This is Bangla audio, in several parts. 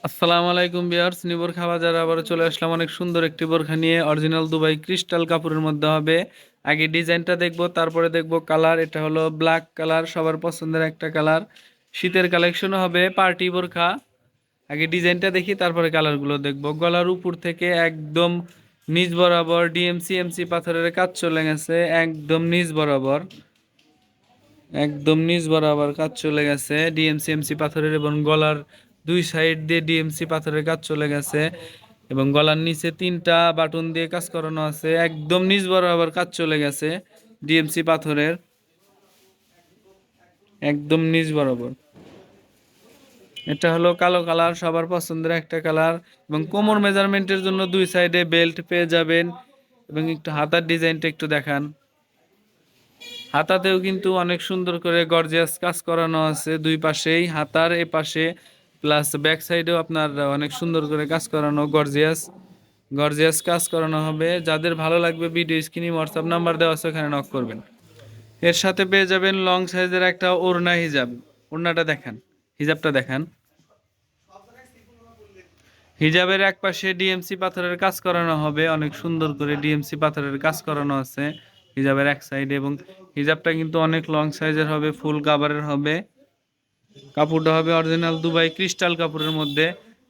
আসসালামু আলাইকুম ভিউয়ার্স, বোরখা বাজারে আবার চলে আসলাম অনেক সুন্দর একটি বোরখা নিয়ে। অরিজিনাল দুবাই ক্রিস্টাল কাপড়ের মধ্যে হবে। আগে ডিজাইনটা দেখবো, তারপরে দেখবো কালার। এটা হলো ব্ল্যাক কালার, সবার পছন্দের একটা কালার। শীতের কালেকশনও হবে পার্টি বোরখা। আগে ডিজাইনটা দেখি, তারপরে কালারগুলো দেখবো। গলার উপর থেকে একদম নিচ বরাবর ডিএমসি পাথরের কাজ চলে গেছে, একদম নিচ বরাবর। একদম নিচ বরাবর কাজ চলে গেছে ডিএমসি পাথরের, এবং গলার দুই সাইড দিয়ে ডিএমসি পাথরের কাজ চলে গেছে, এবং গলার নিচে তিনটা বাটন দিয়ে কাজ করানো আছে। একদম নিচ বরাবর কাজ চলে গেছে ডিএমসি পাথরের, একদম নিচ বরাবর। এটা হলো কালো কালার, সবার পছন্দের একটা কালার। এবং কোমর মেজারমেন্টের জন্য দুই সাইডে বেল্ট পেয়ে যাবেন। এবং একটু হাতার ডিজাইনটা একটু দেখান। হাতাতেও কিন্তু অনেক সুন্দর করে গর্জিয়াস কাজ করানো আছে, দুই পাশেই, হাতার এ পাশে প্লাস ব্যাক সাইডেও আপনার অনেক সুন্দর করে কাজ করানো, গর্জিয়াস গর্জিয়াস কাজ করানো হবে। যাদের ভালো লাগবে ভিডিও স্ক্রিনে হোয়াটসঅ্যাপ নাম্বার দেওয়া আছে, ওখানে নক করবেন। এর সাথে পেয়ে যাবেন লং সাইজের একটা ওড়না হিজাব। ওড়নাটা দেখান, হিজাবটা দেখান। হিজাবের এক পাশে ডিএমসি পাথরের কাজ করানো হবে, অনেক সুন্দর করে ডিএমসি পাথরের কাজ করানো আছে হিজাবের এক সাইডে। এবং হিজাবটা কিন্তু অনেক লং সাইজের হবে, ফুল কাভারের হবে। কাপড়টা হবে অরিজিনাল দুবাই ক্রিস্টাল কাপড়ের মধ্যে,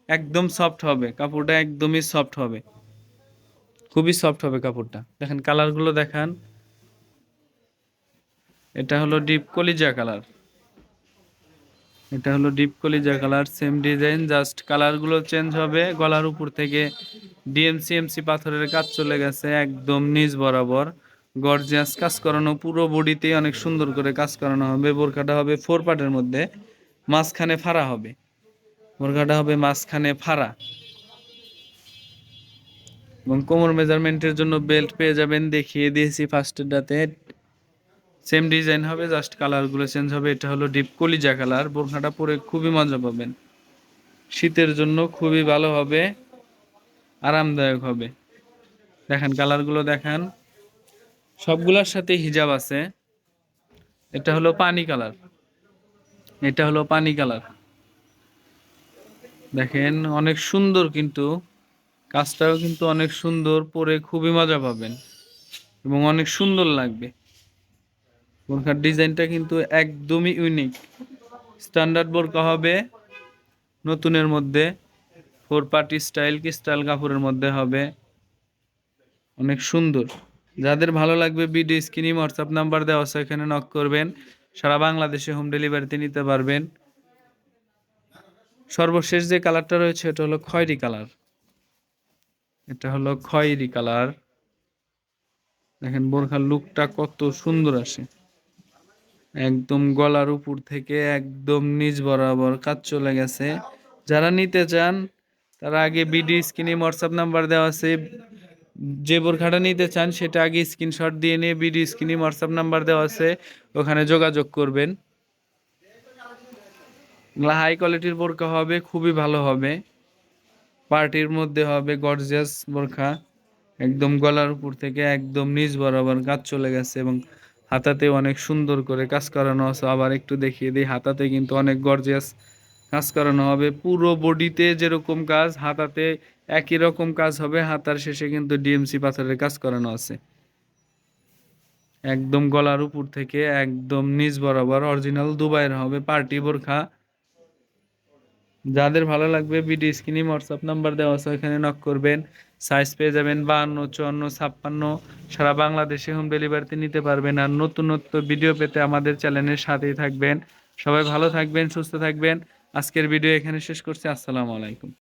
একদম সফট হবে কাপড়টা, একদমই সফট হবে, খুবই সফট হবে কাপড়টা। দেখেন কালারগুলো দেখান। এটা হলো ডিপ কলিজা কালার, এটা হলো ডিপ কলিজা কালার, সেম ডিজাইন, জাস্ট কালারগুলো চেঞ্জ হবে। গলার উপর থেকে ডিএমসি পাথরের কাজ চলে গেছে একদম নিচ বরাবর, গর্জিয়াস কাজ করানো, পুরো বডিতে অনেক সুন্দর করে কাজ করানো হবে। বোরকাটা হবে ফোর পার্টের মধ্যে, মাঝখানে ফাড়া হবে। বোরকাটা হবে মাঝখানে ফাড়া, এবং কোমর মেজারমেন্টের জন্য বেল্ট পেয়ে যাবেন, দেখিয়ে দিয়েছি ফার্স্টেরটাতে। সেম ডিজাইন হবে, জাস্ট কালারগুলো চেঞ্জ হবে। এটা হলো ডিপ কলিজা কালার, বোরকাটা পরে খুবই মজা পাবেন, শীতের জন্য খুবই ভালো হবে, আরামদায়ক হবে। দেখেন কালারগুলো দেখান, সবগুলোর সাথে হিজাব আছে। এটা হলো পানি কালার, এটা হলো পানি কালার। দেখেন অনেক সুন্দর, কিন্তু কাজটাও কিন্তু অনেক সুন্দর, পরে খুবই মজা পাবেন এবং অনেক সুন্দর লাগবে। বোরখার ডিজাইনটা কিন্তু একদমই ইউনিক, স্ট্যান্ডার্ড বোরকা হবে, নতুনের মধ্যে, ফোর পার্টি স্টাইল ক্রিস্টাল কাপড়ের মধ্যে হবে, অনেক সুন্দর। যাদের ভালো লাগবে ভিডিও স্ক্রিনে হোয়াটসঅ্যাপ নাম্বার দেওয়া আছে, এখানে নক করবেন। সারা বাংলাদেশে হোম ডেলিভারিতে নিতে পারবেন। সর্বশেষ যে কালারটা রয়েছে এটা হলো খয়েরি কালার, এটা হলো খয়েরি কালার। দেখেন বোরখার লুকটা কত সুন্দর আসে, একদম গলার উপর থেকে একদম নিচ বরাবর কাজ চলে গেছে। যারা নিতে চান তারা আগে ভিডিও স্ক্রিনে হোয়াটসঅ্যাপ নাম্বার দেওয়া আছে, যে বোরখাটা নিতে চান সেটা আগে স্ক্রিনশট দিয়ে নিয়ে ভিডিও স্ক্রিনে হোয়াটসঅ্যাপ নাম্বার দেওয়া আছে, ওখানে যোগাযোগ করবেন। হাই কোয়ালিটির বোরকা হবে, খুবই ভালো হবে, পার্টির মধ্যে হবে, গর্জিয়াস বোরখা। একদম গলার উপর থেকে একদম নিচ বরাবর কাজ চলে গেছে, এবং হাতাতে অনেক সুন্দর করে কাজ করানো আছে। আবার একটু দেখিয়ে দিই, হাতাতে কিন্তু অনেক গর্জিয়াস কাজ করানো হবে। পুরো বডিতে যেরকম কাজ, হাতাতে একই রকম কাজ হবে। হাতার শেষে কিন্তু ডিএমসি পাথরের কাজ করানো আছে, একদম গলার উপর থেকে একদম নিচ বরাবর অরিজিনাল দুবাইয়ের হবে পার্টি বোরখা। যাদের ভালো লাগবে ভিডিও স্ক্রিনে হোয়াটসঅ্যাপ নাম্বার দেওয়া আছে, এখানে নক করবেন। সাইজ পেয়ে যাবেন 52, 54, 56। সারা বাংলাদেশে হোম ডেলিভারিতে নিতে পারবেন। আর নতুন নতুন ভিডিও পেতে আমাদের চ্যানেলের সাথেই থাকবেন। সবাই ভালো থাকবেন, সুস্থ থাকবেন। আজকের ভিডিও এখানে শেষ করছি। আসসালামু আলাইকুম।